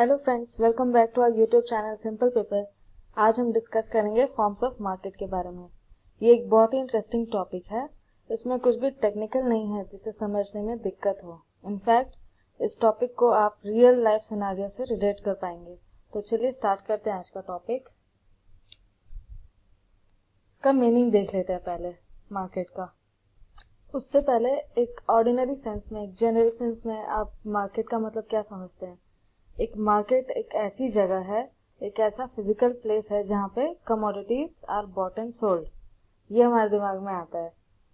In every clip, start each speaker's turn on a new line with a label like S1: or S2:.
S1: Hello friends, welcome back to our YouTube channel simple paper. आज हम discuss करेंगे forms of market के बारे में। ये एक बहुत ही इंटरेस्टिंग टॉपिक है। इसमें कुछ भी टेक्निकल नहीं है जिसे समझने में दिक्कत हो। इनफैक्ट इस टॉपिक को आप रियल लाइफ सिनेरियो से रिलेट कर पाएंगे। तो चलिए स्टार्ट करते हैं आज का टॉपिक। इसका मीनिंग देख लेते हैं पहले मार्केट का। उससे पहले एक ऑर्डिनरी सेंस में, एक जनरल सेंस में आप मार्केट का मतलब क्या समझते हैं? एक मार्केट एक ऐसी जगह है, एक ऐसा फिजिकल प्लेस है जहाँ पे commodities are bought and sold. ये हमारे दिमाग में आता है।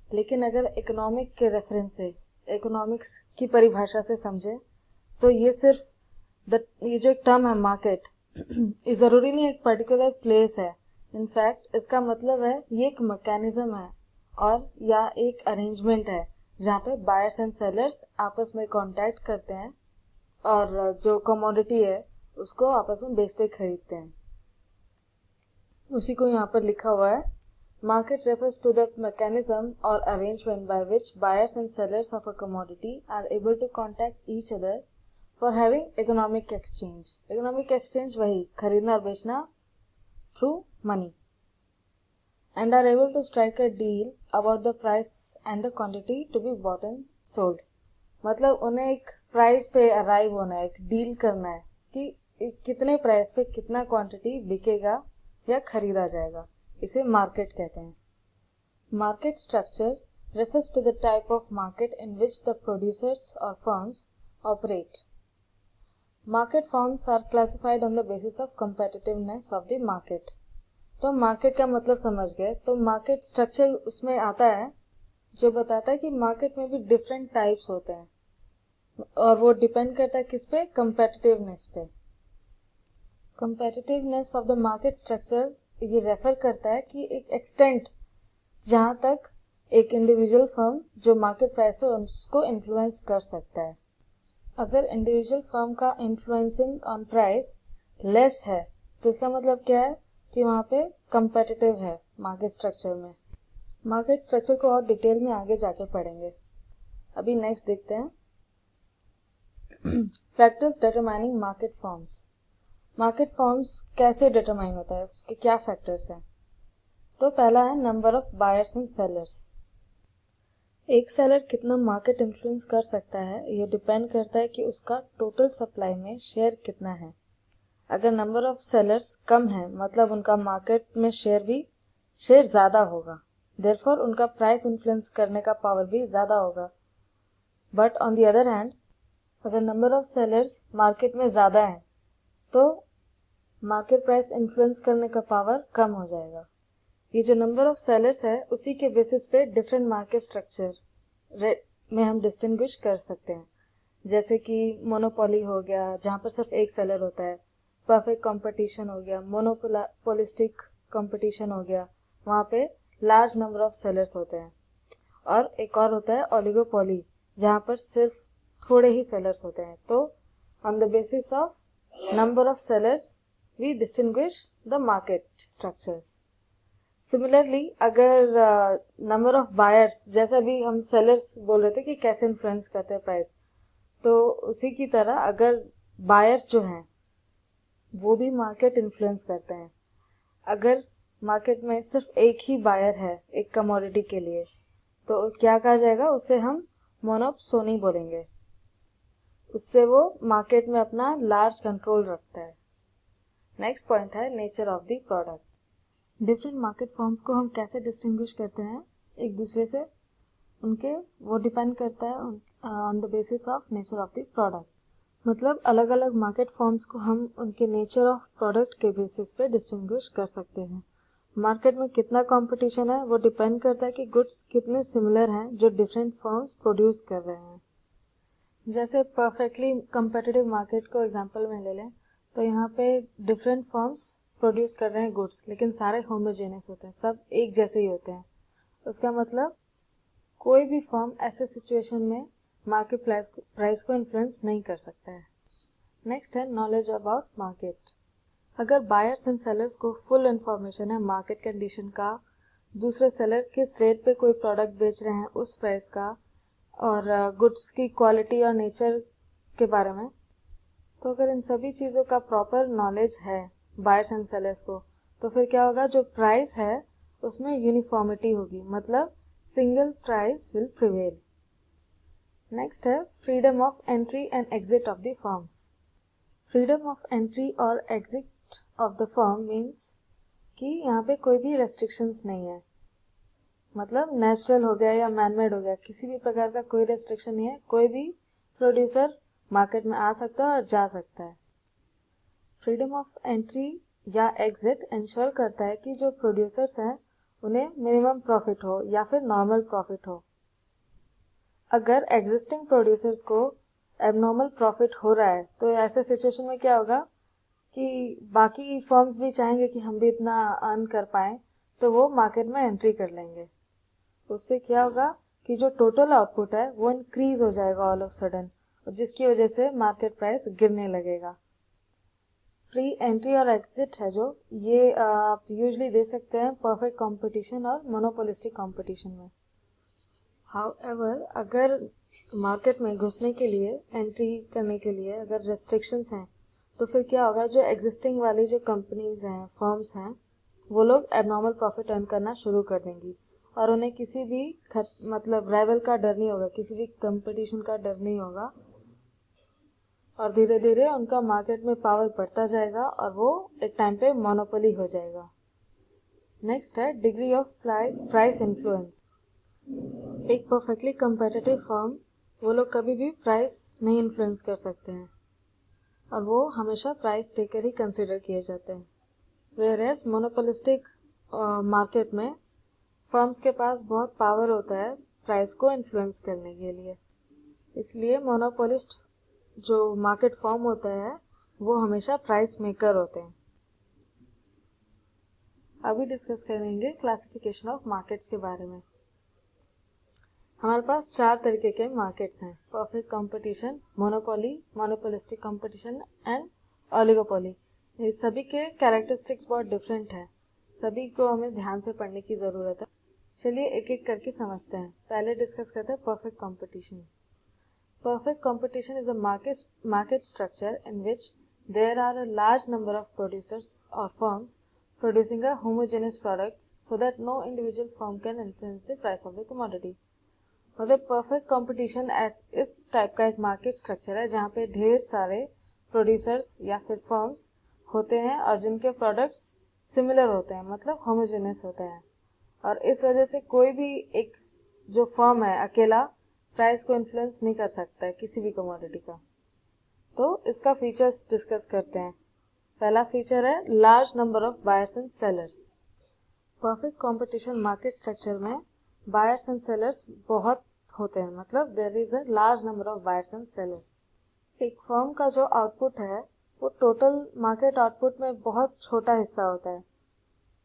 S1: लेकिन अगर इकोनॉमिक के रेफरेंस से, इकोनॉमिक्स की परिभाषा से समझे तो ये सिर्फ ये जो एक टर्म है मार्केट, ये जरूरी नहीं एक पर्टिकुलर प्लेस है। इनफैक्ट इसका मतलब है ये एक मैकेनिज्म है और या एक अरेंजमेंट है जहाँ पे बायर्स एंड सेलर्स आपस में कांटेक्ट करते हैं और जो कमोडिटी है उसको आपस में बेचते खरीदते हैं। उसी को यहाँ पर लिखा हुआ है, market refers to the mechanism और arrangement by which buyers and sellers of a commodity are able to contact each other for having economic exchange. Economic exchange वही खरीदना और बेचना through money, and are able to strike a deal about the price and the quantity to be bought and sold. मतलब उन्हें एक price पे arrive होना है, एक डील करना है कि कितने प्राइस पे कितना क्वांटिटी बिकेगा या खरीदा जाएगा। इसे मार्केट कहते हैं। Market structure refers to the type of market in which the producers or firms operate. Market forms are classified on the basis of competitiveness of the market. तो मार्केट का मतलब समझ गए। तो मार्केट स्ट्रक्चर उसमें आता है जो बताता है कि मार्केट में भी डिफरेंट टाइप्स होते हैं और वो डिपेंड करता है किस पे? कंपेटिटिवनेस पे। Competitiveness of the market structure ये रेफर करता है कि एक एक्सटेंट जहां तक एक इंडिविजुअल फर्म जो मार्केट प्राइस है उसको इन्फ्लुएंस कर सकता है। अगर इंडिविजुअल फर्म का इन्फ्लुएंसिंग ऑन प्राइस लेस है तो इसका मतलब क्या है कि वहां पे कंपेटिटिव है मार्केट स्ट्रक्चर में। मार्केट स्ट्रक्चर को और डिटेल में आगे जाके पढ़ेंगे। अभी नेक्स्ट देखते हैं factors determining market forms. Market forms कैसे डिटरमाइन होता है, उसके क्या फैक्टर्स हैं? तो पहला है number of buyers and sellers. एक सेलर कितना मार्केट इन्फ्लुएंस कर सकता है ये डिपेंड करता है कि उसका टोटल सप्लाई में शेयर कितना है। अगर नंबर ऑफ सेलर्स कम है मतलब उनका मार्केट में शेयर ज्यादा होगा, देयरफॉर उनका प्राइस इन्फ्लुएंस करने का पावर भी ज्यादा होगा। But on the other hand अगर नंबर ऑफ सेलर्स मार्केट में ज्यादा है तो मार्केट प्राइस इन्फ्लुएंस करने का पावर कम हो जाएगा। ये जो नंबर ऑफ सेलर्स है उसी के बेसिस पे डिफरेंट मार्केट स्ट्रक्चर में हम डिस्टिंग्विश कर सकते हैं। जैसे कि मोनोपोली हो गया जहां पर सिर्फ एक सेलर होता है, परफेक्ट कंपटीशन हो गया, मोनोपोलिस्टिक कंपटीशन हो गया, वहां पे लार्ज नंबर ऑफ सेलर्स होते हैं। और एक और होता है ओलिगोपोली जहां पर सिर्फ थोड़े ही सेलर्स होते हैं। तो on the basis of number of sellers we distinguish the market structures. Similarly अगर नंबर ऑफ बायर्स, जैसा भी हम सेलर्स बोल रहे थे कि कैसे इन्फ्लुएंस करते हैं प्राइस, तो उसी की तरह अगर बायर्स जो हैं वो भी मार्केट इन्फ्लुएंस करते हैं। अगर मार्केट में सिर्फ एक ही बायर है एक कमोडिटी के लिए तो क्या कहा जाएगा? उसे हम मोनोपोली बोलेंगे। उससे वो मार्केट में अपना लार्ज कंट्रोल रखता है। नेक्स्ट पॉइंट है nature of the product. Different market forms को हम कैसे डिस्टिंग्विश करते हैं एक दूसरे से, उनके वो डिपेंड करता है on the basis of nature of the product. मतलब अलग अलग मार्केट फॉर्म्स को हम उनके नेचर ऑफ प्रोडक्ट के बेसिस पे डिस्टिंग्विश कर सकते हैं। मार्केट में कितना कंपटीशन है वो डिपेंड करता है कि गुड्स कितने सिमिलर हैं जो डिफरेंट फर्म्स प्रोड्यूस कर रहे हैं। जैसे परफेक्टली कंपेटिटिव मार्केट को एग्जांपल में ले लें तो यहाँ पे डिफरेंट फर्म्स प्रोड्यूस कर रहे हैं गुड्स, लेकिन सारे होमोजेनियस होते हैं, सब एक जैसे ही होते हैं। उसका मतलब कोई भी फर्म ऐसे सिचुएशन में मार्केट प्राइस को इन्फ्लुएंस नहीं कर सकता है। नेक्स्ट है नॉलेज अबाउट मार्केट। अगर बायर्स एंड सेलर्स को फुल इंफॉर्मेशन है मार्केट कंडीशन का, दूसरे सेलर किस रेट पे कोई प्रोडक्ट बेच रहे हैं उस प्राइस का, और गुड्स की क्वालिटी और नेचर के बारे में, तो अगर इन सभी चीज़ों का प्रॉपर नॉलेज है बायर्स एंड सेलर्स को, तो फिर क्या होगा, जो प्राइस है उसमें यूनिफॉर्मिटी होगी, मतलब single price will prevail. Next है freedom of entry and exit of the firms. Freedom of entry और exit of the firm means कि यहाँ पे कोई भी रेस्ट्रिक्शंस नहीं है, मतलब नेचुरल हो गया या मैनमेड हो गया, किसी भी प्रकार का कोई रेस्ट्रिक्शन नहीं है, कोई भी प्रोड्यूसर मार्केट में आ सकता है और जा सकता है। फ्रीडम ऑफ एंट्री या एग्जिट इंश्योर करता है कि जो प्रोड्यूसर्स हैं उन्हें मिनिमम प्रॉफिट हो या फिर नॉर्मल प्रॉफिट हो। अगर एग्जिस्टिंग प्रोड्यूसर्स को एबनॉर्मल प्रॉफिट हो रहा है तो ऐसे सिचुएशन में क्या होगा कि बाकी फर्म्स भी चाहेंगे कि हम भी इतना अर्न कर पाएं, तो वो मार्केट में एंट्री कर लेंगे। उससे क्या होगा कि जो टोटल आउटपुट है वो इंक्रीज हो जाएगा ऑल ऑफ सडन, जिसकी वजह से मार्केट प्राइस गिरने लगेगा। फ्री एंट्री और एग्जिट है जो, ये आप यूजुअली दे सकते हैं परफेक्ट कंपटीशन और मोनोपोलिस्टिक कंपटीशन में। हाउएवर अगर मार्केट में घुसने के लिए, एंट्री करने के लिए अगर रेस्ट्रिक्शंस हैं, तो फिर क्या होगा, जो एग्जिस्टिंग वाली जो कंपनीज हैं, फर्म्स हैं, वो लोग एबनॉर्मल प्रॉफिट अर्न करना शुरू कर देंगी और उन्हें किसी भी मतलब राइवल का डर नहीं होगा, किसी भी कंपटीशन का डर नहीं होगा, और धीरे धीरे उनका मार्केट में पावर बढ़ता जाएगा और वो एक टाइम पे मोनोपोली हो जाएगा। नेक्स्ट है डिग्री ऑफ प्राइस इन्फ्लुएंस। एक परफेक्टली कंपेटिटिव फर्म, वो लोग कभी भी प्राइस नहीं इन्फ्लुएंस कर सकते हैं और वो हमेशा प्राइस टेकर ही कंसिडर किए जाते हैं। वेयर एज मोनोपोलिस्टिक मार्केट में फर्म्स के पास बहुत पावर होता है प्राइस को इन्फ्लुएंस करने के लिए, इसलिए मोनोपोलिस्ट जो मार्केट फॉर्म होता है वो हमेशा प्राइस मेकर होते हैं। अभी डिस्कस करेंगे क्लासिफिकेशन ऑफ मार्केट्स के बारे में। हमारे पास 4 तरीके के मार्केट्स हैं, perfect competition, monopoly, monopolistic competition and oligopoly. ये सभी के कैरेक्टरिस्टिक्स बहुत डिफरेंट हैं, सभी को हमें ध्यान से पढ़ने की ज़रूरत है। चलिए एक एक करके समझते हैं। पहले डिस्कस करते हैं perfect competition. Perfect competition is a market structure in which there are a large number of producers or firms producing a homogeneous products so that no individual firm can influence the price of the commodity. मतलब perfect competition इस type का एक market structure है जहाँ पे ढेर सारे producers या फिर फर्म्स होते हैं और जिनके प्रोडक्ट्स सिमिलर होते हैं, मतलब होमोजेनियस होते हैं, और इस वजह से कोई भी एक जो फर्म है अकेला प्राइस को इन्फ्लुएंस नहीं कर सकता है किसी भी कमोडिटी का। तो इसका फीचर्स डिस्कस करते हैं। पहला फीचर है large number of buyers and sellers. Perfect competition market structure में बायर्स एंड सेलर्स बहुत होते हैं, मतलब there is a large number of buyers and sellers. एक फर्म का जो आउटपुट है वो टोटल मार्केट आउटपुट में बहुत छोटा हिस्सा होता है।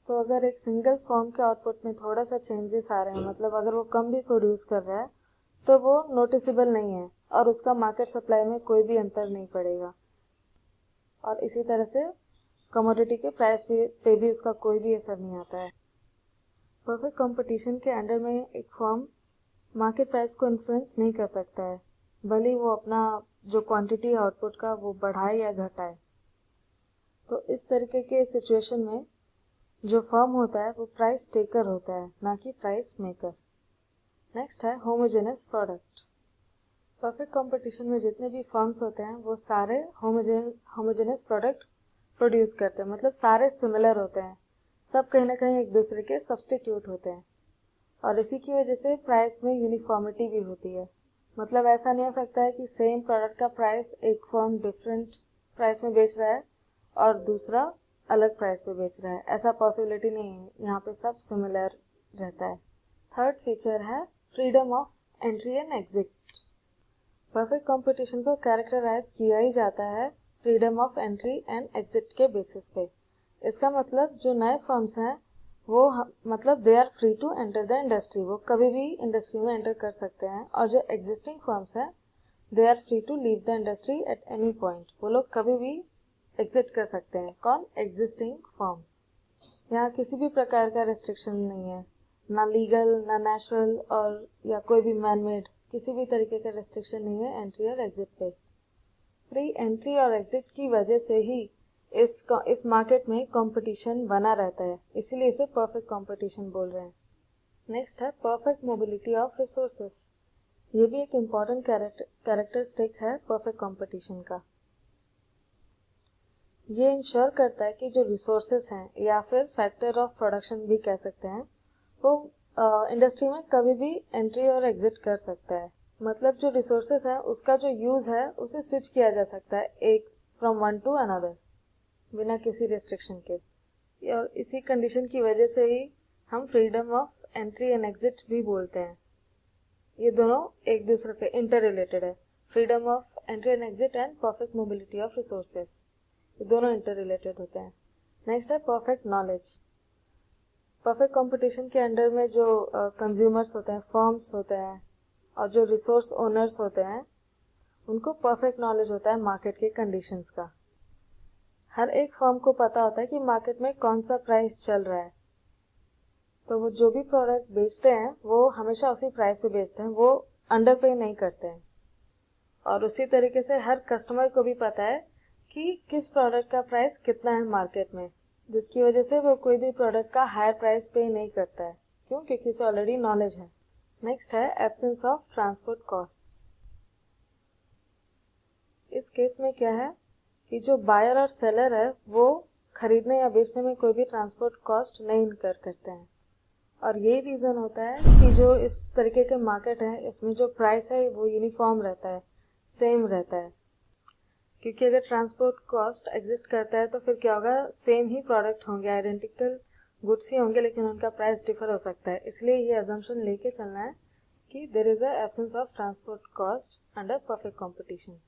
S1: तो अगर एक सिंगल फर्म के आउटपुट में थोड़ा सा चेंजेस आ रहे हैं, मतलब अगर वो कम भी प्रोड्यूस कर रहा है, तो वो नोटिसेबल नहीं है और उसका मार्केट सप्लाई में कोई भी अंतर नहीं पड़ेगा, और इसी तरह से कमोडिटी के प्राइस पे भी उसका कोई भी असर नहीं आता है। परफेक्ट कंपटीशन के अंडर में एक फर्म मार्केट प्राइस को इन्फ्लुएंस नहीं कर सकता है, भले वो अपना जो क्वांटिटी आउटपुट का वो बढ़ाए या घटाए। तो इस तरीके के सिचुएशन में जो फर्म होता है वो प्राइस टेकर होता है, ना कि प्राइस मेकर। नेक्स्ट है होमोजेनस प्रोडक्ट। परफेक्ट कंपटीशन में जितने भी फर्म्स होते हैं वो सारे होमोजेनस प्रोडक्ट प्रोड्यूस करते हैं, मतलब सारे सिमिलर होते हैं, सब कहीं ना कहीं एक दूसरे के सब्स्टिट्यूट होते हैं, और इसी की वजह से प्राइस में यूनिफॉर्मिटी भी होती है। मतलब ऐसा नहीं हो सकता है कि सेम प्रोडक्ट का प्राइस एक फर्म डिफरेंट प्राइस में बेच रहा है और दूसरा अलग प्राइस पे बेच रहा है, ऐसा पॉसिबिलिटी नहीं है, यहाँ पे सब सिमिलर रहता है। थर्ड फीचर है freedom of entry and exit. Perfect competition को कैरेक्टराइज किया ही जाता है freedom of entry and exit के बेसिस पे। इसका मतलब जो नए फर्म्स हैं वो मतलब they are free to enter the industry, वो कभी भी इंडस्ट्री में एंटर कर सकते हैं, और जो एग्जिस्टिंग फर्म्स हैं they are free to leave the industry at any point, वो लोग कभी भी एग्जिट कर सकते हैं। कौन? Existing firms. यहाँ किसी भी प्रकार का रिस्ट्रिक्शन नहीं है, ना लीगल ना नेचुरल और या कोई भी मैन मेड, किसी भी तरीके का रेस्ट्रिक्शन नहीं है एंट्री और एग्जिट पे। फ्री एंट्री और एग्जिट की वजह से ही इस मार्केट में कंपटीशन बना रहता है, इसीलिए इसे परफेक्ट कंपटीशन बोल रहे हैं। नेक्स्ट है परफेक्ट मोबिलिटी ऑफ रिसोर्सेस। ये भी एक इम्पॉर्टेंट कैरेक्टरिस्टिक है परफेक्ट कंपटीशन का। ये इंश्योर करता है कि जो रिसोर्सेस हैं या फिर फैक्टर ऑफ प्रोडक्शन भी कह सकते हैं, वो इंडस्ट्री में कभी भी एंट्री और एग्जिट कर सकता है। मतलब जो रिसोर्सेस है उसका जो यूज है उसे स्विच किया जा सकता है एक फ्रॉम वन टू अनदर बिना किसी रिस्ट्रिक्शन के, और इसी कंडीशन की वजह से ही हम freedom of entry and exit भी बोलते हैं। ये दोनों एक दूसरे से इंटर रिलेटेड है। Freedom of entry and exit and perfect mobility of resources, ये दोनों इंटर रिलेटेड होते हैं। नेक्स्ट है परफेक्ट नॉलेज। परफेक्ट कंपटीशन के अंडर में जो कंज्यूमर्स होते हैं, फर्म्स होते हैं और जो रिसोर्स ओनर्स होते हैं, उनको परफेक्ट नॉलेज होता है मार्केट के कंडीशंस का। हर एक फर्म को पता होता है कि मार्केट में कौन सा प्राइस चल रहा है, तो वो जो भी प्रोडक्ट बेचते हैं वो हमेशा उसी प्राइस पे बेचते हैं, वो अंडर पे नहीं करते हैं। और उसी तरीके से हर कस्टमर को भी पता है कि किस प्रोडक्ट का प्राइस कितना है मार्केट में, जिसकी वजह से वो कोई भी प्रोडक्ट का हायर प्राइस पे नहीं करता है। क्यों? क्योंकि उसे ऑलरेडी नॉलेज है। नेक्स्ट है एब्सेंस ऑफ ट्रांसपोर्ट कॉस्ट्स। इस केस में क्या है कि जो बायर और सेलर है वो खरीदने या बेचने में कोई भी ट्रांसपोर्ट कॉस्ट नहीं इनकर करते हैं, और यही रीज़न होता है कि जो इस तरीके के मार्केट है इसमें जो प्राइस है वो यूनिफॉर्म रहता है, सेम रहता है। क्योंकि अगर ट्रांसपोर्ट कॉस्ट एग्जिस्ट करता है तो फिर क्या होगा, सेम ही प्रोडक्ट होंगे, आइडेंटिकल गुड्स ही होंगे, लेकिन उनका प्राइस डिफर हो सकता है। इसलिए ये अजम्पशन लेके चलना है कि there is a absence of transport cost under perfect competition.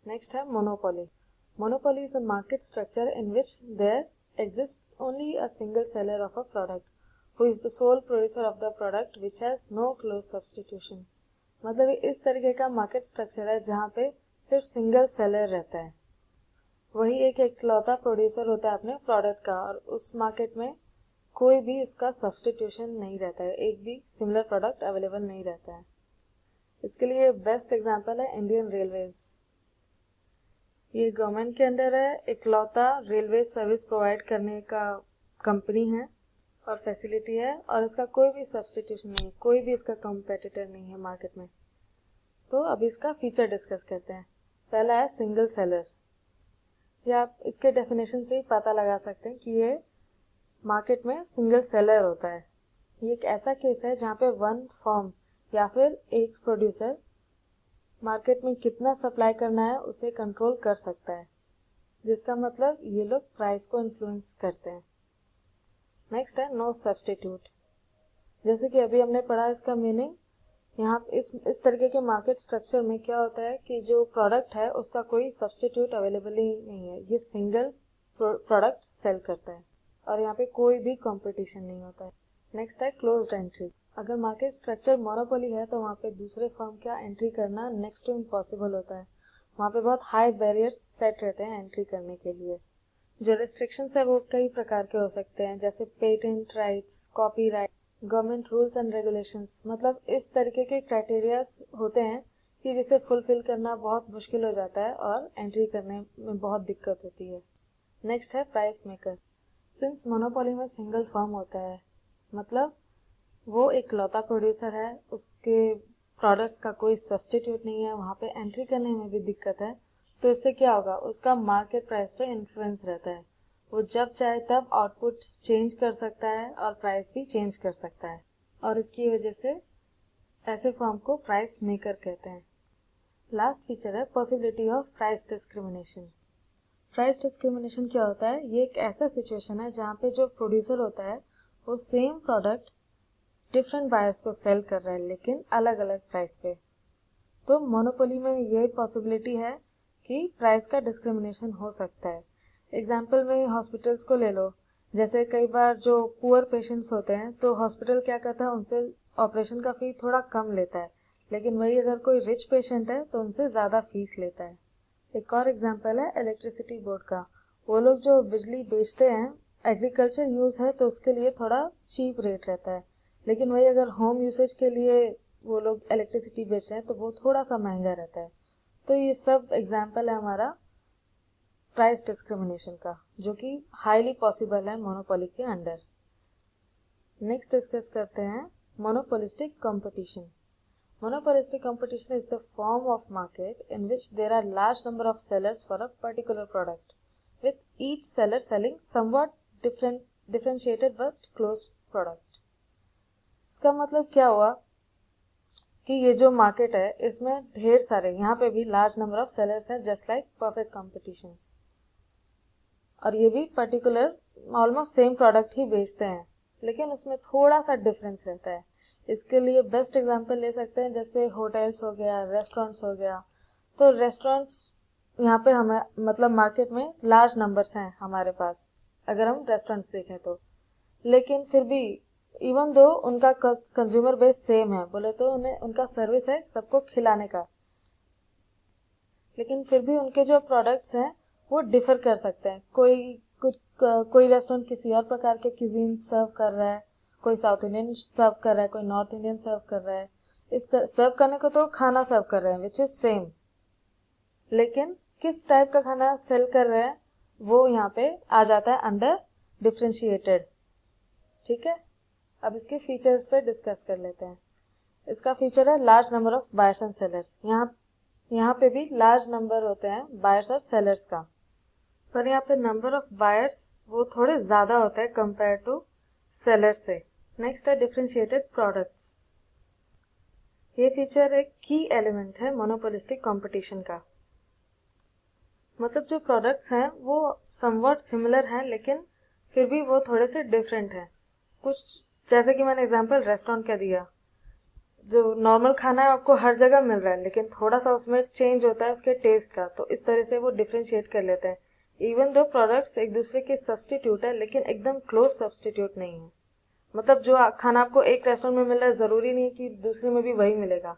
S1: Next है monopoly. Monopoly is a market structure in which there exists only a single seller of a product who is the sole producer of the product which has no close substitution। मतलब इस तरीके का market structure है जहाँ पे सिर्फ single seller रहता है, वही एक इकलौता प्रोड्यूसर होता है अपने प्रोडक्ट का, और उस मार्केट में कोई भी इसका सब्सटीट्यूशन नहीं रहता है, एक भी सिमिलर प्रोडक्ट अवेलेबल नहीं रहता है। इसके लिए बेस्ट एग्जांपल है इंडियन रेलवेज। ये गवर्नमेंट के अंडर है, इकलौता रेलवे सर्विस प्रोवाइड करने का कंपनी है और फैसिलिटी है, और इसका कोई भी सब्सटीट्यूशन नहीं है, कोई भी इसका कॉम्पिटिटर नहीं है मार्केट में। तो अब इसका फीचर डिस्कस करते हैं। पहला है सिंगल सेलर। या आप इसके डेफिनेशन से ही पता लगा सकते हैं कि ये मार्केट में सिंगल सेलर होता है। ये एक ऐसा केस है जहाँ पे वन फर्म या फिर एक प्रोड्यूसर मार्केट में कितना सप्लाई करना है उसे कंट्रोल कर सकता है, जिसका मतलब ये लोग प्राइस को इन्फ्लुएंस करते हैं। नेक्स्ट है नो सब्सटीट्यूट। जैसे कि अभी हमने पढ़ा इसका मीनिंग, यहाँ इस तरीके के मार्केट स्ट्रक्चर में क्या होता है कि जो प्रोडक्ट है उसका कोई सब्सटीट्यूट अवेलेबल ही नहीं है, ये सिंगल प्रोडक्ट सेल करता है और यहाँ पे कोई भी कंपटीशन नहीं होता है। नेक्स्ट है क्लोज्ड एंट्री। अगर मार्केट स्ट्रक्चर मोनोपोली है तो वहाँ पे दूसरे फर्म का एंट्री करना नेक्स्ट टू इम्पॉसिबल होता है। वहाँ पे बहुत हाई बैरियर्स सेट रहते हैं एंट्री करने के लिए। जो रिस्ट्रिक्शंस है वो कई प्रकार के हो सकते हैं, जैसे patent rights, copyright, government rules and regulations. मतलब इस तरीके के क्राइटेरियाज होते हैं कि जिसे फुलफिल करना बहुत मुश्किल हो जाता है और एंट्री करने में बहुत दिक्कत होती है। नेक्स्ट है प्राइस मेकर। सिंस मोनोपोली में सिंगल फर्म होता है, मतलब वो एक लौता प्रोड्यूसर है, उसके प्रोडक्ट्स का कोई सब्सटीट्यूट नहीं है, वहाँ पे एंट्री करने में भी दिक्कत है, तो इससे क्या होगा, उसका मार्केट प्राइस पे इन्फ्लुएंस रहता है। वो जब चाहे तब आउटपुट चेंज कर सकता है और प्राइस भी चेंज कर सकता है, और इसकी वजह से ऐसे फर्म को प्राइस मेकर कहते हैं। लास्ट फीचर है possibility of price discrimination. Price discrimination क्या होता है? ये एक ऐसा सिचुएशन है जहाँ पे जो प्रोड्यूसर होता है वो सेम प्रोडक्ट डिफरेंट बायर्स को सेल कर रहा है, लेकिन अलग अलग प्राइस पे। तो मोनोपोली में ये पॉसिबिलिटी है कि प्राइस का डिस्क्रिमिनेशन हो सकता है। एग्जाम्पल में हॉस्पिटल्स को ले लो। जैसे कई बार जो पुअर पेशेंट्स होते हैं तो हॉस्पिटल क्या करता है, उनसे ऑपरेशन का फी थोड़ा कम लेता है, लेकिन वही अगर कोई रिच पेशेंट है तो उनसे ज़्यादा फीस लेता है। एक और एग्जाम्पल है इलेक्ट्रिसिटी बोर्ड का। वो लोग जो बिजली बेचते हैं, एग्रीकल्चर यूज़ है तो उसके लिए थोड़ा चीप रेट रहता है, लेकिन वही अगर होम यूसेज के लिए वो लोग इलेक्ट्रिसिटी बेच रहे हैं तो वो थोड़ा सा महंगा रहता है। तो ये सब एग्जाम्पल है हमारा प्राइस डिस्क्रिमिनेशन का, जो कि हाईली पॉसिबल है मोनोपोली के अंडर। नेक्स्ट डिस्कस करते हैं monopolistic competition. Monopolistic competition is the form of market in which there are large number of sellers for a particular product, with each seller selling somewhat differentiated but close product. इसका मतलब क्या हुआ कि ये जो market है इसमें ढेर सारे, यहाँ पे भी लार्ज नंबर ऑफ सेलर्स हैं, जस्ट लाइक परफेक्ट कंपटीशन, और ये भी पर्टिकुलर ऑलमोस्ट सेम प्रोडक्ट ही बेचते हैं, लेकिन उसमें थोड़ा सा डिफरेंस रहता है। इसके लिए बेस्ट एग्जांपल ले सकते हैं, जैसे होटल्स हो गया, रेस्टोरेंट्स हो गया। तो रेस्टोरेंट्स यहाँ पे हमें मतलब मार्केट में लार्ज नंबर्स हैं हमारे पास, अगर हम रेस्टोरेंट्स देखें तो, लेकिन फिर भी इवन दो उनका कंज्यूमर बेस सेम है, बोले तो उन्हें उनका सर्विस है सबको खिलाने का, लेकिन फिर भी उनके जो प्रोडक्ट्स हैं वो डिफर कर सकते हैं। कोई रेस्टोरेंट किसी और प्रकार के क्यूजीन सर्व कर रहा है, कोई साउथ इंडियन सर्व कर रहा है, कोई नॉर्थ इंडियन सर्व कर रहा है। इस सर्व करने को तो खाना सर्व कर रहे हैं विच इज सेम, लेकिन किस टाइप का खाना सेल कर रहे हैं वो यहाँ पे आ जाता है अंडर डिफरेंशिएटेड। ठीक है, अब इसके फीचर्स पे डिस्कस कर लेते हैं। इसका फीचर है large number of buyers and sellers. यहाँ पे भी लार्ज नंबर होते हैं बायर्स और सेलर्स का, पर यहाँ पे नंबर ऑफ बायर्स वो थोड़े ज्यादा होते हैं कंपेयर टू सेलर से। नेक्स्ट है डिफरेंशिएटेड प्रोडक्ट्स। ये फीचर एक की एलिमेंट है मोनोपोलिस्टिक कंपटीशन का। मतलब जो प्रोडक्ट्स हैं वो समवॉट सिमिलर हैं, लेकिन फिर भी वो थोड़े से डिफरेंट हैं। कुछ जैसे कि मैंने एग्जांपल रेस्टोरेंट का दिया, जो नॉर्मल खाना है आपको हर जगह मिल रहा है, लेकिन थोड़ा सा उसमें चेंज होता है उसके टेस्ट का, तो इस तरह से वो डिफरेंशिएट कर लेते हैं। इवन दो प्रोडक्ट्स एक दूसरे के सब्स्टिट्यूट है, लेकिन एकदम क्लोज सब्स्टिट्यूट नहीं है। मतलब जो खाना आपको एक रेस्टोरेंट में मिल रहा है जरूरी नहीं कि दूसरे में भी वही मिलेगा,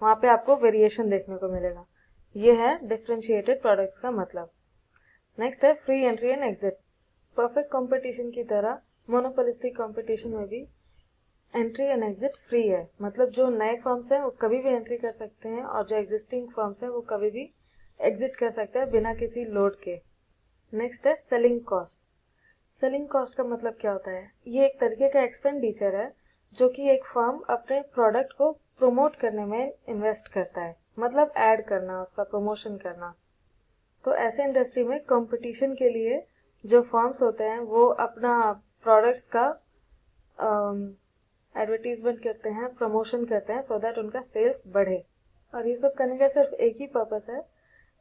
S1: वहां पे आपको वेरिएशन देखने को मिलेगा। ये है डिफरेंशिएटेड प्रोडक्ट्स का मतलब। नेक्स्ट है free entry and exit. Perfect competition की तरह मोनोपोलिस्टिक कंपटीशन में भी एंट्री एंड एग्जिट फ्री है। मतलब जो नए फर्म्स हैं वो कभी भी एंट्री कर सकते हैं, और जो एग्जिस्टिंग फर्म्स हैं वो कभी भी एग्जिट कर सकते हैं बिना किसी लोड के। नेक्स्ट है सेलिंग कॉस्ट। सेलिंग कॉस्ट का मतलब क्या होता है? ये एक तरीके का एक्सपेंडिचर है जो कि एक फर्म अपने प्रोडक्ट को प्रमोट करने में इन्वेस्ट करता है, मतलब ऐड करना, उसका प्रमोशन करना। तो ऐसे इंडस्ट्री में कंपटीशन के लिए जो फर्म्स होते हैं वो अपना प्रोडक्ट्स का एडवर्टीजमेंट करते हैं, प्रमोशन करते हैं, सो दैट उनका सेल्स बढ़े। और ये सब करने का सिर्फ एक ही पर्पस है,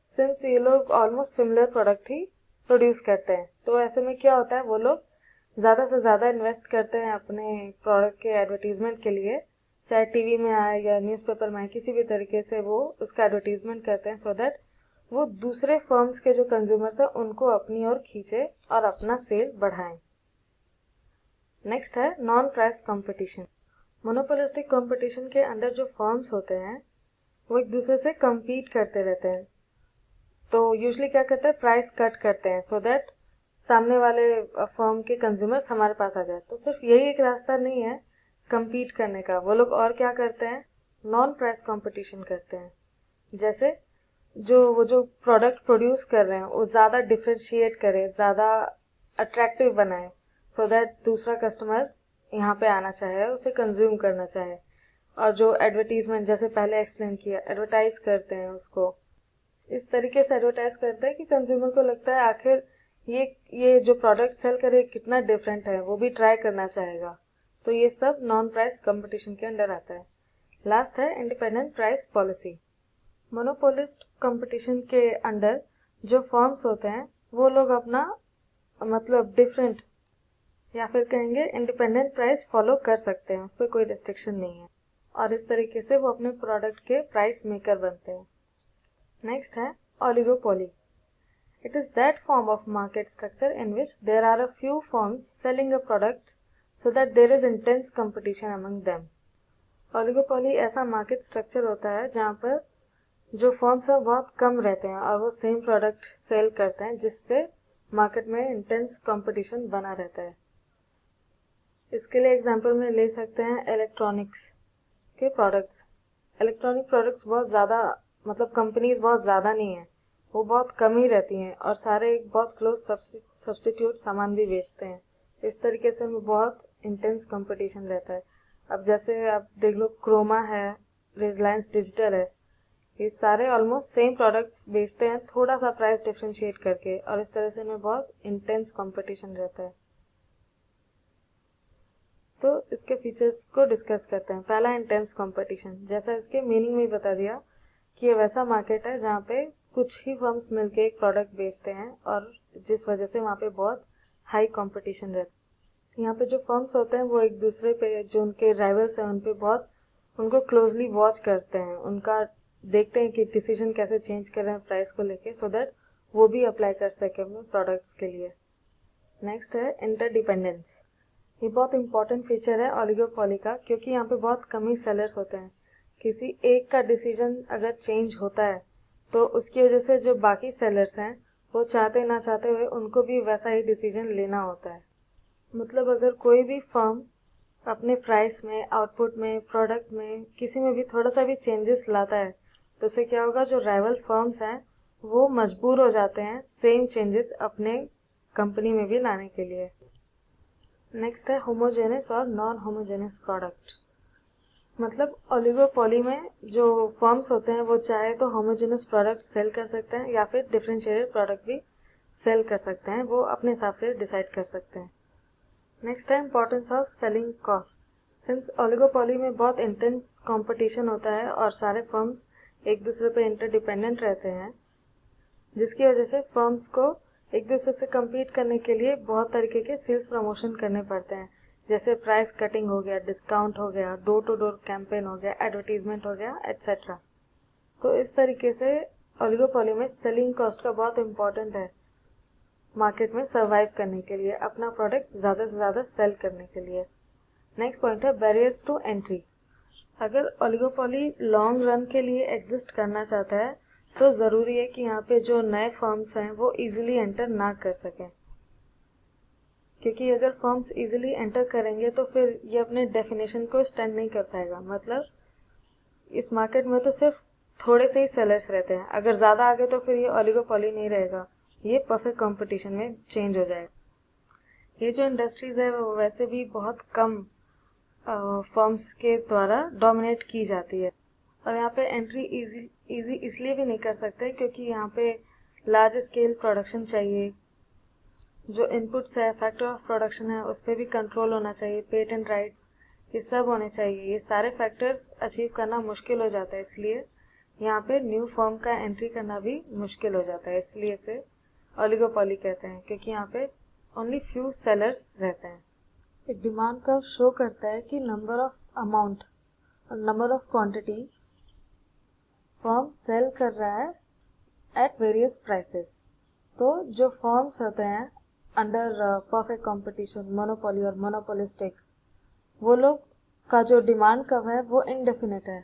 S1: सिंस ये लोग ऑलमोस्ट सिमिलर प्रोडक्ट ही प्रोड्यूस करते हैं, तो ऐसे में क्या होता है, वो लोग ज़्यादा से ज़्यादा इन्वेस्ट करते हैं अपने प्रोडक्ट के एडवर्टीजमेंट के लिए, चाहे टीवी में आए या न्यूज़पेपर में आए, किसी भी तरीके से वो उसका एडवर्टीजमेंट करते हैं, सो दैट वो दूसरे फर्म्स के जो कंज्यूमर्स हैं उनको अपनी ओर खींचे और अपना सेल बढ़ाएं। नेक्स्ट है non price competition. Monopolistic competition के अंडर जो फर्म्स होते हैं वो एक दूसरे से कम्पीट करते रहते हैं, तो यूजुअली क्या करते हैं, प्राइस कट करते हैं सो दैट सामने वाले फर्म के कंज्यूमर्स हमारे पास आ जाए। तो सिर्फ यही एक रास्ता नहीं है कम्पीट करने का, वो लोग और क्या करते हैं, नॉन प्राइस कंपटीशन करते हैं। जैसे वो जो प्रोडक्ट प्रोड्यूस कर रहे हैं वो ज़्यादा डिफरेंशिएट करे, ज़्यादा अट्रैक्टिव बनाए, सो दैट दूसरा कस्टमर यहाँ पे आना चाहे, उसे कंज्यूम करना चाहे। और जो एडवर्टीजमेंट, जैसे पहले एक्सप्लेन किया, एडवर्टाइज करते हैं उसको, इस तरीके से एडवर्टाइज करते हैं कि कंज्यूमर को लगता है आखिर ये जो प्रोडक्ट सेल करे कितना डिफरेंट है, वो भी ट्राई करना चाहेगा। तो ये सब नॉन प्राइस कंपटीशन के अंडर आता है। लास्ट है independent price policy. Monopolist competition के अंडर जो फर्म्स होते हैं वो लोग अपना मतलब डिफरेंट या फिर कहेंगे इंडिपेंडेंट प्राइस फॉलो कर सकते हैं, उस पर कोई रिस्ट्रिक्शन नहीं है, और इस तरीके से वो अपने प्रोडक्ट के प्राइस मेकर बनते हैं। नेक्स्ट है oligopoly. It is that form of market structure in which there are a few firms selling a product so that there is intense competition among them. Oligopoly ऐसा market structure होता है जहाँ पर जो firms हैं बहुत कम रहते हैं और वो सेम प्रोडक्ट सेल करते हैं, जिससे मार्केट में इंटेंस कंपटीशन बना रहता है। इसके लिए एग्जांपल में ले सकते हैं इलेक्ट्रॉनिक्स के प्रोडक्ट्स। इलेक्ट्रॉनिक प्रोडक्ट्स बहुत ज़्यादा मतलब कंपनीज बहुत ज़्यादा नहीं है, वो बहुत कम ही रहती हैं और सारे बहुत क्लोज सब्स्टिट्यूट सामान भी बेचते हैं। इस तरीके से उनमें बहुत इंटेंस कंपटीशन रहता है। अब जैसे आप देख लो, क्रोमा है, रिलायंस डिजिटल है, ये सारे ऑलमोस्ट सेम प्रोडक्ट्स बेचते हैं, थोड़ा सा प्राइस डिफरेंशिएट करके, और इस तरह से इनमें बहुत इंटेंस कंपटीशन रहता है। तो इसके फीचर्स को डिस्कस करते हैं। पहला, इंटेंस कंपटीशन। जैसा इसके मीनिंग में ही बता दिया कि ये वैसा मार्केट है जहाँ पे कुछ ही फर्म्स मिलके एक प्रोडक्ट बेचते हैं और जिस वजह से वहाँ पे बहुत हाई कंपटीशन रहता है। यहाँ पे जो फर्म्स होते हैं वो एक दूसरे पे, जो उनके राइवल्स हैं, उन पे बहुत उनको क्लोजली वॉच करते हैं, उनका देखते हैं कि डिसीजन कैसे चेंज कर रहे हैं प्राइस को लेके, सो दैट वो भी अप्लाई कर सके अपने प्रोडक्ट्स के लिए। नेक्स्ट है इंटरडिपेंडेंस। ये बहुत इंपॉर्टेंट फीचर है ओलिगोपोली का, क्योंकि यहाँ पे बहुत कम ही सेलर्स होते हैं। किसी एक का डिसीजन अगर चेंज होता है तो उसकी वजह से जो बाकी सेलर्स हैं वो चाहते ना चाहते हुए उनको भी वैसा ही डिसीजन लेना होता है। मतलब अगर कोई भी फर्म अपने प्राइस में, आउटपुट में, प्रोडक्ट में, किसी में भी थोड़ा सा भी चेंजेस लाता है तो उससे क्या होगा, जो राइवल फर्म्स हैं वो मजबूर हो जाते हैं सेम चेंजेस अपने कंपनी में भी लाने के लिए। नेक्स्ट है होमोजेनस और नॉन होमोजेनस प्रोडक्ट। मतलब ओलिगोपोली में जो फर्म्स होते हैं वो चाहे तो होमोजेनस प्रोडक्ट सेल कर सकते हैं या फिर डिफरेंशिएटेड प्रोडक्ट भी सेल कर सकते हैं, वो अपने हिसाब से डिसाइड कर सकते हैं। नेक्स्ट है importance of selling cost. Since oligopoly में बहुत इंटेंस कंपटीशन होता है और सारे फर्म्स एक दूसरे पर इंटरडिपेंडेंट रहते हैं, जिसकी वजह से फर्म्स को एक दूसरे से कम्पीट करने के लिए बहुत तरीके के सेल्स प्रमोशन करने पड़ते हैं, जैसे प्राइस कटिंग हो गया, डिस्काउंट हो गया, डोर टू डोर कैंपेन हो गया, एडवर्टीजमेंट हो गया, एट्सेट्रा। तो इस तरीके से ओलिगोपोली में सेलिंग कॉस्ट का बहुत इंपॉर्टेंट है मार्केट में सर्वाइव करने के लिए, अपना प्रोडक्ट ज़्यादा से ज़्यादा सेल करने के लिए। नेक्स्ट पॉइंट है बैरियर्स टू एंट्री। अगर ओलिगोपोली लॉन्ग रन के लिए एग्जिस्ट करना चाहता है तो ज़रूरी है कि यहाँ पे जो नए फर्म्स हैं वो इजीली एंटर ना कर सकें, क्योंकि अगर फर्म्स इजीली एंटर करेंगे तो फिर ये अपने डेफिनेशन को स्टैंड नहीं कर पाएगा। मतलब इस मार्केट में तो सिर्फ थोड़े से ही सेलर्स रहते हैं, अगर ज़्यादा आगे तो फिर ये ओलिगोपोली नहीं रहेगा, ये परफेक्ट कंपटीशन में चेंज हो जाएगा। ये जो इंडस्ट्रीज है वो वैसे भी बहुत कम फर्म्स के द्वारा डोमिनेट की जाती है, और यहाँ पे एंट्री इजी इसलिए भी नहीं कर सकते क्योंकि यहाँ पे लार्ज स्केल प्रोडक्शन चाहिए, जो इनपुट्स है, फैक्टर ऑफ प्रोडक्शन है, उस पर भी कंट्रोल होना चाहिए, पेटेंट राइट्स, ये सब होने चाहिए। ये सारे फैक्टर्स अचीव करना मुश्किल हो जाता है, इसलिए यहाँ पे न्यू फर्म का एंट्री करना भी मुश्किल हो जाता है, इसलिए इसे ओलिगोपोली कहते हैं, क्योंकि यहाँ पे ओनली फ्यू सेलर्स रहते हैं। एक डिमांड कर्व शो करता है कि नंबर ऑफ अमाउंट और number of quantity firm sell कर रहा है एट वेरियस प्राइसेस। तो जो फर्म्स होते हैं अंडर परफेक्ट कंपटीशन, मोनोपोली और मोनोपोलिस्टिक, वो लोग का जो डिमांड कर्व है वो इनडेफिनेट है,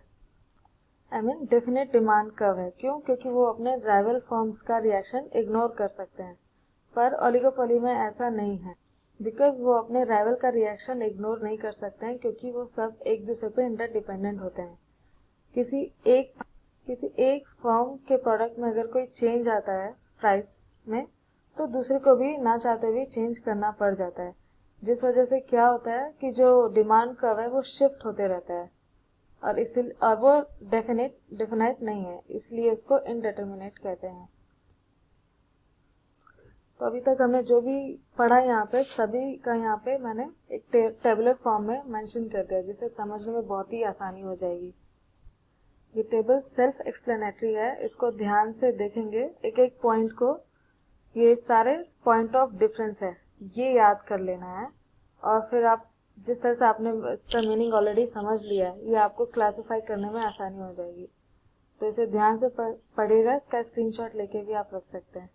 S1: डेफिनेट डिमांड कर्व है। क्यों? क्योंकि वो अपने राइवल फर्म्स का रिएक्शन इग्नोर कर सकते हैं, पर ओलिगोपोली में ऐसा नहीं है, बिकॉज वो अपने राइवल का रिएक्शन इग्नोर नहीं कर सकते हैं, क्योंकि वो सब एक दूसरे पे इंटरडिपेंडेंट होते हैं। किसी एक फर्म के प्रोडक्ट में अगर कोई चेंज आता है प्राइस में, तो दूसरे को भी ना चाहते हुए चेंज करना पड़ जाता है, जिस वजह से क्या होता है कि जो डिमांड कर्व है वो शिफ्ट होते रहता है, और वो डेफिनेट नहीं है, इसलिए उसको इनडिटरमिनेट कहते हैं। तो अभी तक हमने जो भी पढ़ा यहाँ पे, सभी का यहाँ पे मैंने एक टेबुलर फॉर्म में मेंशन कर दिया, जिसे समझने में बहुत ही आसानी हो जाएगी। ये टेबल सेल्फ एक्सप्लेनेटरी है, इसको ध्यान से देखेंगे एक एक पॉइंट को, ये सारे पॉइंट ऑफ डिफरेंस है, ये याद कर लेना है, और फिर आप जिस तरह से आपने इसका मीनिंग ऑलरेडी समझ लिया है, ये आपको क्लासिफाई करने में आसानी हो जाएगी। तो इसे ध्यान से पढ़िएगा, इसका स्क्रीनशॉट लेके भी आप रख सकते हैं।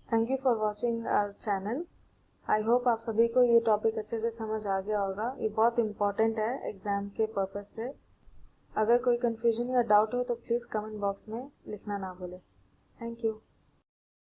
S1: Thank you for watching our channel. I hope आप सभी को ये टॉपिक अच्छे से समझ आ गया होगा। ये बहुत इंपॉर्टेंट है एग्जाम के पर्पज से। अगर कोई कंफ्यूजन या डाउट हो तो प्लीज़ कमेंट बॉक्स में लिखना ना भूलें। Thank you.